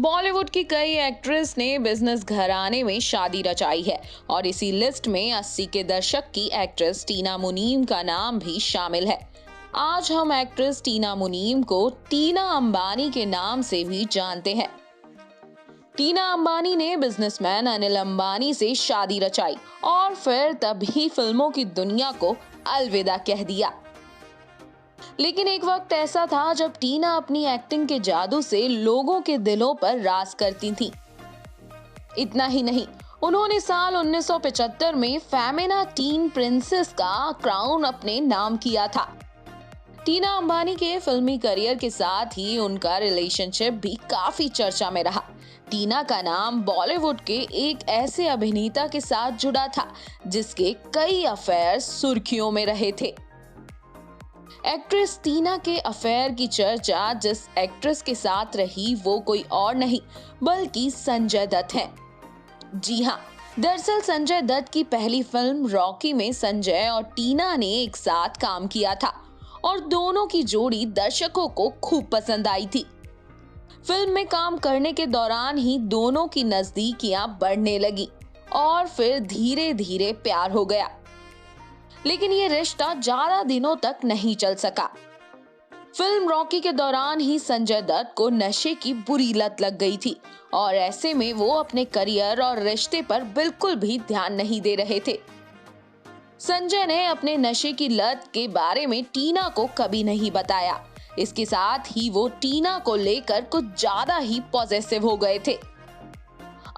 बॉलीवुड की कई एक्ट्रेस ने बिजनेस घराने में शादी रचाई है और इसी लिस्ट में 80 के दशक की एक्ट्रेस टीना मुनीम का नाम भी शामिल है। आज हम एक्ट्रेस टीना मुनीम को टीना अंबानी के नाम से भी जानते हैं। टीना अंबानी ने बिजनेसमैन अनिल अंबानी से शादी रचाई और फिर तभी फिल्मों की दुनिया को अलविदा कह दिया। लेकिन एक वक्त ऐसा था जब टीना अपनी एक्टिंग के जादू से लोगों के दिलों पर राज करती थी। इतना ही नहीं, उन्होंने साल 1975 में फेमिना टीन प्रिंसेस का क्राउन अपने नाम किया था। टीना अंबानी के फिल्मी करियर के साथ ही उनका रिलेशनशिप भी काफी चर्चा में रहा। टीना का नाम बॉलीवुड के एक ऐसे अभिनेता के साथ जुड़ा था जिसके कई अफेयर सुर्खियों में रहे थे। एक्ट्रेस टीना के अफेयर की चर्चा जिस एक्ट्रेस के साथ रही वो कोई और नहीं बल्कि संजय दत्त हैं। जी हाँ, दरअसल संजय दत्त की पहली फिल्म रॉकी में संजय और टीना ने एक साथ काम किया था और दोनों की जोड़ी दर्शकों को खूब पसंद आई थी। फिल्म में काम करने के दौरान ही दोनों की नजदीकियां बढ़ने लगी और फिर धीरे धीरे प्यार हो गया। लेकिन ये रिश्ता ज्यादा दिनों तक नहीं चल सका। फिल्म रॉकी के दौरान ही संजय दत्त को नशे की बुरी लत लग गई थी और ऐसे में वो अपने करियर और रिश्ते पर बिल्कुल भी ध्यान नहीं दे रहे थे। संजय ने अपने नशे की लत के बारे में टीना को कभी नहीं बताया। इसके साथ ही वो टीना को लेकर कुछ ज्यादा ही पॉजिटिव हो गए थे।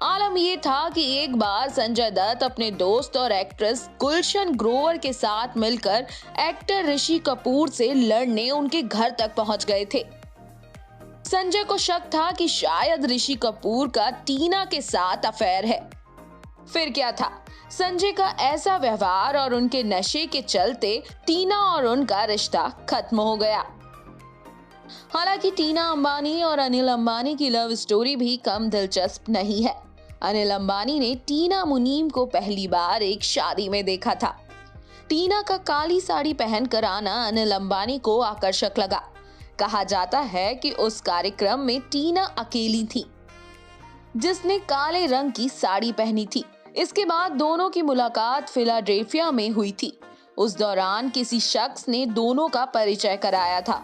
आलम ये था कि एक बार संजय दत्त अपने दोस्त और एक्ट्रेस गुलशन ग्रोवर के साथ मिलकर एक्टर ऋषि कपूर से लड़ने उनके घर तक पहुंच गए थे। संजय को शक था कि शायद ऋषि कपूर का टीना के साथ अफेयर है। फिर क्या था, संजय का ऐसा व्यवहार और उनके नशे के चलते टीना और उनका रिश्ता खत्म हो गया। हालांकि टीना अंबानी और अनिल अंबानी की लव स्टोरी भी कम दिलचस्प नहीं है। अनिल अंबानी ने टीना मुनीम को पहली बार एक शादी में देखा था। टीना का काली साड़ी पहनकर आना अनिल अंबानी को आकर्षक लगा। कहा जाता है कि उस कार्यक्रम में टीना अकेली थी जिसने काले रंग की साड़ी पहनी थी। इसके बाद दोनों की मुलाकात फिलाडेल्फिया में हुई थी। उस दौरान किसी शख्स ने दोनों का परिचय कराया था।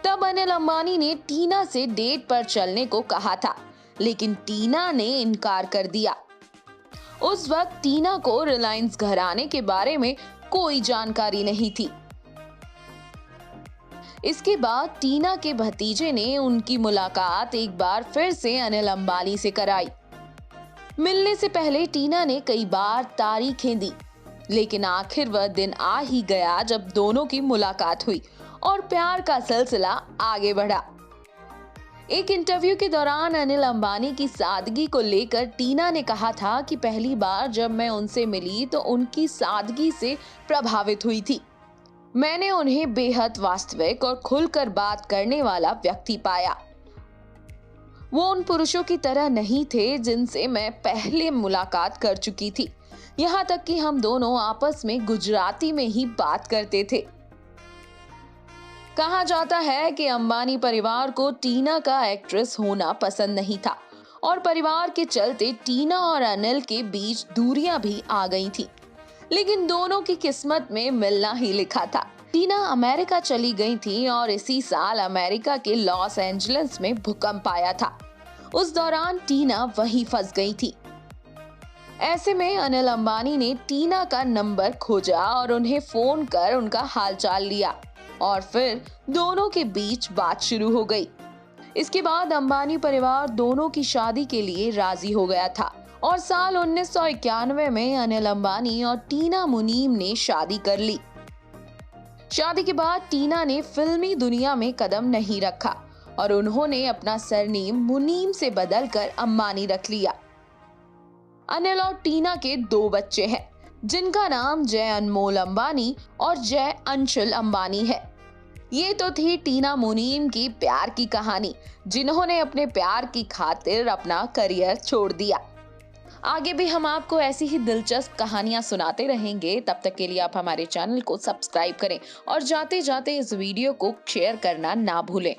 तब अनिल अंबानी ने टीना से डेट पर चलने को कहा था, लेकिन टीना ने इनकार कर दिया। उस वक्त टीना को रिलायंस घराने के बारे में कोई जानकारी नहीं थी। इसके बाद टीना के भतीजे ने उनकी मुलाकात एक बार फिर से अनिल अंबानी से कराई। मिलने से पहले टीना ने कई बार तारीखें दी, लेकिन आखिर वह दिन आ ही गया जब दोनों की मुलाकात हुई और प्यार का सिलसिला आगे बढ़ा। एक इंटरव्यू के दौरान अनिल अंबानी की सादगी को लेकर टीना ने कहा था कि पहली बार जब मैं उनसे मिली तो उनकी सादगी से प्रभावित हुई थी। मैंने उन्हें बेहद वास्तविक और खुलकर बात करने वाला व्यक्ति पाया। वो उन पुरुषों की तरह नहीं थे जिनसे मैं पहले मुलाकात कर चुकी थी। यहाँ तक कि हम दोनों आपस में गुजराती में ही बात करते थे। कहा जाता है कि अंबानी परिवार को टीना का एक्ट्रेस होना पसंद नहीं था और परिवार के चलते टीना और अनिल के बीच दूरियां भी आ गई थी, लेकिन दोनों की किस्मत में मिलना ही लिखा था। टीना अमेरिका चली गई थी और इसी साल अमेरिका के लॉस एंजलिस में भूकंप आया था। उस दौरान टीना वहीं फंस गई थी। ऐसे में अनिल अंबानी ने टीना का नंबर खोजा और उन्हें फोन कर उनका हालचाल लिया और फिर दोनों के बीच बात शुरू हो गई। इसके बाद अंबानी परिवार दोनों की शादी के लिए राजी हो गया था और साल 1991 में अनिल अंबानी और टीना मुनीम ने शादी कर ली। शादी के बाद टीना ने फिल्मी दुनिया में कदम नहीं रखा और उन्होंने अपना सरनेम मुनीम से बदलकर अंबानी रख लिया। अनिल और टीना के 2 बच्चे हैं जिनका नाम जय अनमोल अंबानी और जय अंशुल अंबानी है। ये तो थी टीना मुनीम की प्यार की कहानी, जिन्होंने अपने प्यार की खातिर अपना करियर छोड़ दिया। आगे भी हम आपको ऐसी ही दिलचस्प कहानियां सुनाते रहेंगे। तब तक के लिए आप हमारे चैनल को सब्सक्राइब करें और जाते जाते इस वीडियो को शेयर करना ना भूलें।